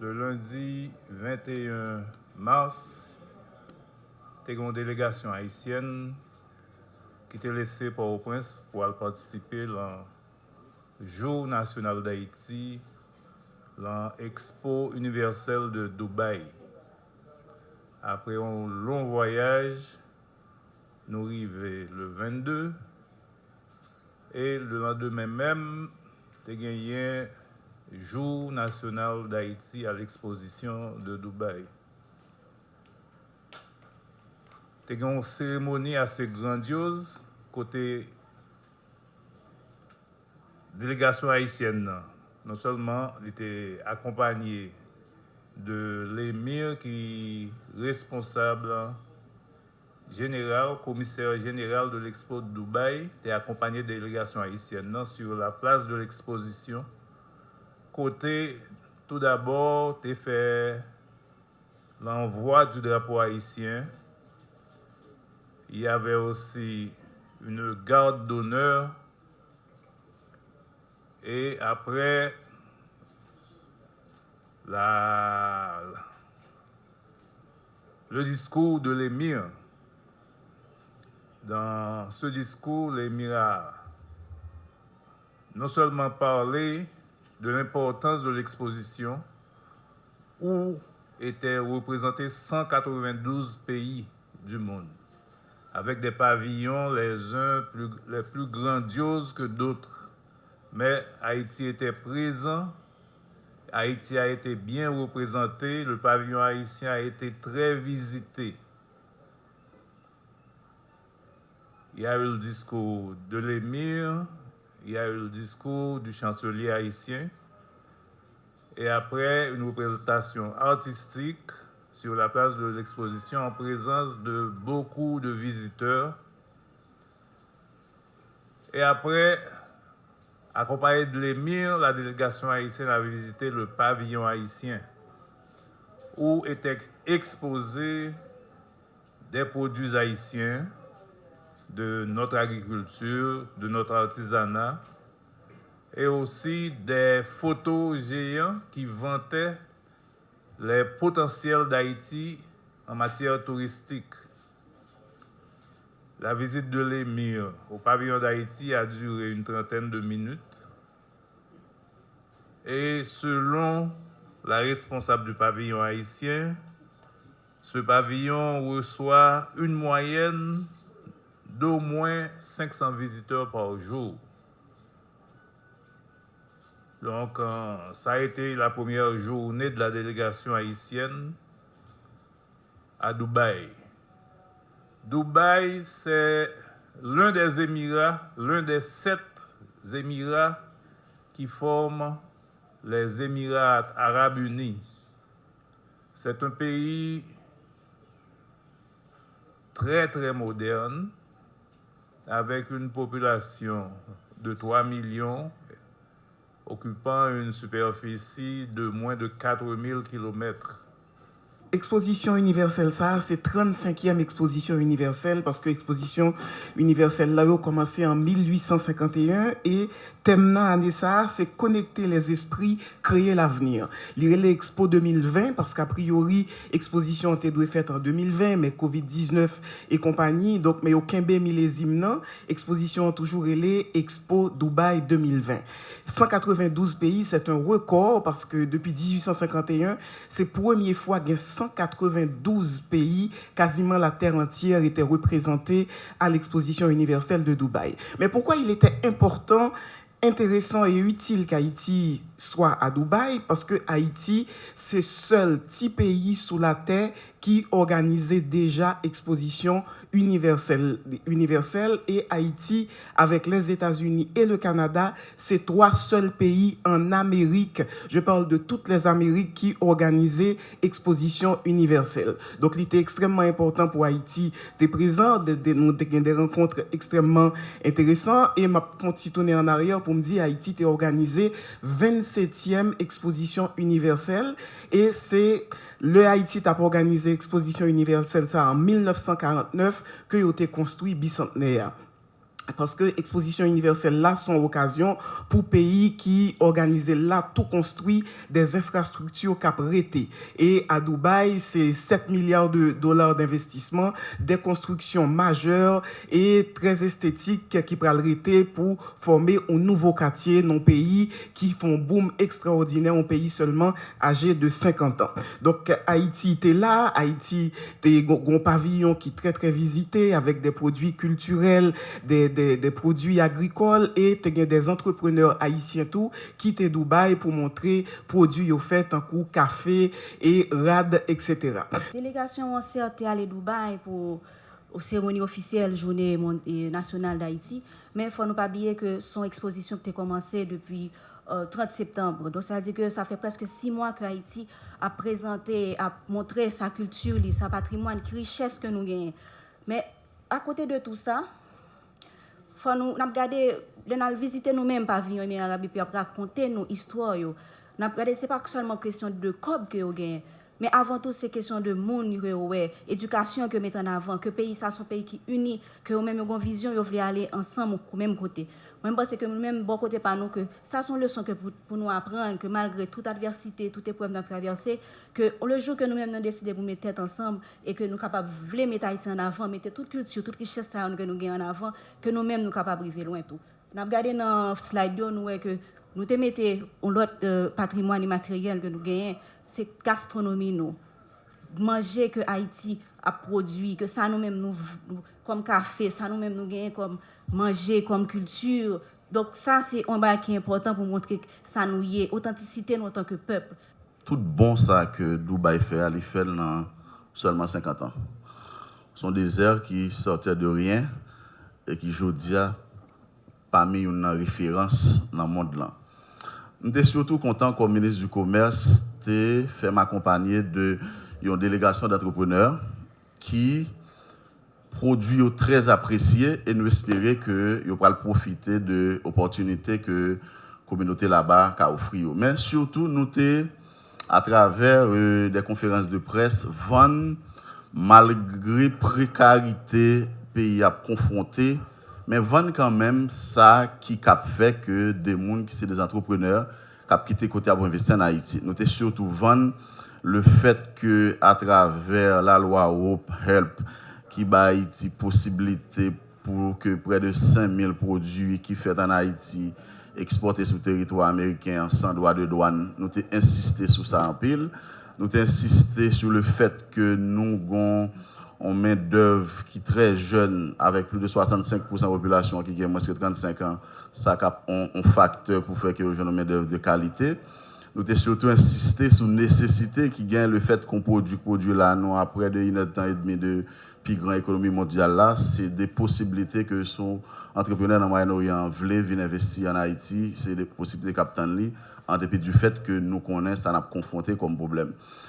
Le lundi 21 mars, il y a une délégation haïtienne qui était laissée par Port-au-Prince pour participer au Jour national d'Haïti, l'Expo universelle de Dubaï. Après un long voyage, nous arrivons le 22 et le lendemain même, il y a gagné Jour national d'Haïti à l'exposition de Dubaï. Il y a une cérémonie assez grandiose côté délégation haïtienne. Non seulement il était accompagné de l'émir qui est responsable général, commissaire général de l'Expo de Dubaï, est accompagné de délégation haïtienne sur la place de l'exposition. Côté, tout d'abord, tu fait l'envoi du drapeau haïtien. Il y avait aussi une garde d'honneur. Et après, le discours de l'émir. Dans ce discours, l'émir a non seulement parlé de l'importance de l'exposition, où étaient représentés 192 pays du monde, avec des pavillons les plus grandioses que d'autres. Mais Haïti était présent, Haïti a été bien représenté, le pavillon haïtien a été très visité. Il y a eu le discours de l'émir, il y a eu le discours du chancelier haïtien, et après une représentation artistique sur la place de l'exposition en présence de beaucoup de visiteurs. Et après, accompagné de l'émir, la délégation haïtienne a visité le pavillon haïtien où étaient exposés des produits haïtiens, de notre agriculture, de notre artisanat, et aussi des photos géants qui vantaient les potentiels d'Haïti en matière touristique. La visite de l'émir au pavillon d'Haïti a duré une trentaine de minutes. Et selon la responsable du pavillon haïtien, ce pavillon reçoit une moyenne d'au moins 500 visiteurs par jour. Donc, ça a été la première journée de la délégation haïtienne à Dubaï. Dubaï, c'est l'un des Émirats, l'un des 7 Émirats qui forment les Émirats arabes unis. C'est un pays très, très moderne, avec une population de 3 millions, occupant une superficie de moins de 4000 km. Exposition universelle, ça, c'est 35e exposition universelle parce que l'exposition universelle, là, a commencé en 1851 et thème année ça, c'est connecter les esprits, créer l'avenir. Lire l'Expo 2020 parce qu'a priori, exposition était dû faite en 2020, mais Covid-19 et compagnie, donc, mais aucun millésime, non, exposition toujours relais Expo Dubaï 2020. 192 pays, c'est un record parce que depuis 1851, c'est la première fois qu'il y a 192 pays, quasiment la terre entière était représentée à l'exposition universelle de Dubaï. Mais pourquoi il était important, intéressant et utile qu'Haïti soit à Dubaï? Parce que Haïti, c'est le seul petit pays sous la terre qui organisait déjà exposition universelle et Haïti, avec les États-Unis et le Canada, c'est 3 seuls pays en Amérique. Je parle de toutes les Amériques qui organisaient exposition universelle. Donc, il était extrêmement important pour Haïti d'être présent, des rencontres extrêmement intéressantes. Et ma petit tourner en arrière pour me dire Haïti était organisé 27e exposition universelle et c'est le Haïti a organisé l'exposition universelle ça en 1949 que a été construit bicentenaire. parce que l'exposition universelle là sont occasion pour pays qui organisent là tout construit des infrastructures cap rété. Et à Dubaï, c'est 7 milliards de dollars d'investissement, des constructions majeures et très esthétiques qui pral rété pour former un nouveau quartier dans pays qui font boom extraordinaire, un pays seulement âgé de 50 ans. Donc Haïti était là, Haïti était un pavillon qui est très très visité avec des produits culturels, des produits agricoles et des entrepreneurs haïtiens tout qui étaient Dubaï pour montrer produits au fait en coup café et rad etc. Délégation s'est allée à Dubaï pour aux cérémonies officielles journée nationale d'Haïti, mais il faut ne pas oublier que son exposition qui a commencé depuis 30 septembre. Donc ça veut dire que ça fait presque 6 mois que Haïti a présenté, a montré sa culture, sa patrimoine, la richesse que nous gagnons. Mais à côté de tout ça, faut nous regarder, nous visiter nous-mêmes pavillon et arabe puis après raconter nos histoires. Nous regarder c'est pas seulement question de cob que vous gagnez, mais avant tout c'est question de monde éducation que mettre en avant, que pays ça son pays qui uni, que vous même une vision vous voulez aller ensemble au même côté. Moi je pense que nous même bon côté par nous que ça sont leçons que pour nous apprendre que malgré toute adversité, toute épreuve dans traverser, que le jour que nous même nous décider pour mettre tête ensemble et que nous capables de mettre Haïti en avant, mettre toute culture, toute richesse que nous gagnons en avant, que nous même nous capables de vivre loin tout. On a regardé dans slide nous voyons que nous te mettons l'autre patrimoine immatériel que nous gagnons, c'est gastronomie nous. Manger que Haïti a produit, que ça nous-mêmes nous comme café, ça nous-mêmes nous gagnons comme manger, comme culture. Donc ça c'est un bail qui est important pour montrer que ça nous y est, authenticité nous en tant que peuple. Tout bon ça que Dubaï fait, il fait dans seulement 50 ans. Ce sont des airs qui sortaient de rien et qui aujourd'hui parmi une référence dans le monde là. Je suis surtout content comme ministre du Commerce de faire m'accompagner de une délégation d'entrepreneurs qui produit très apprécié et nous espérer que ils pourront profiter de l'opportunité que la communauté là-bas a offert. Mais surtout nous à travers des conférences de presse vendre malgré précarité pays à confronter, mais vendre quand même ça qui a fait que des gens qui sont des entrepreneurs qui ont quitté côté pour investir en Haïti. Nous avons surtout vendre le fait que à travers la loi Hope Help qui bat Haïti possibilité pour que près de 5000 produits qui fait en Haïti exportés sur le territoire américain sans droit de douane. Nous avons insisté sur ça en pile. Nous avons insisté sur le fait que nous avons une main-d'œuvre qui est très jeune, avec plus de 65% de la population qui a moins de 35 ans. Ça a un facteur pour faire que nous ayons une main-d'œuvre de qualité. Nous avons surtout insisté sur la nécessité qui gagne le fait qu'on produit là, nous, après 1 an et demi de plus grande économie mondiale là, c'est des possibilités que son entrepreneur dans le Moyen-Orient veulent venir investir en Haïti, c'est des possibilités capitaines en dépit du fait que nous connaissons ça n'a confronté comme problème.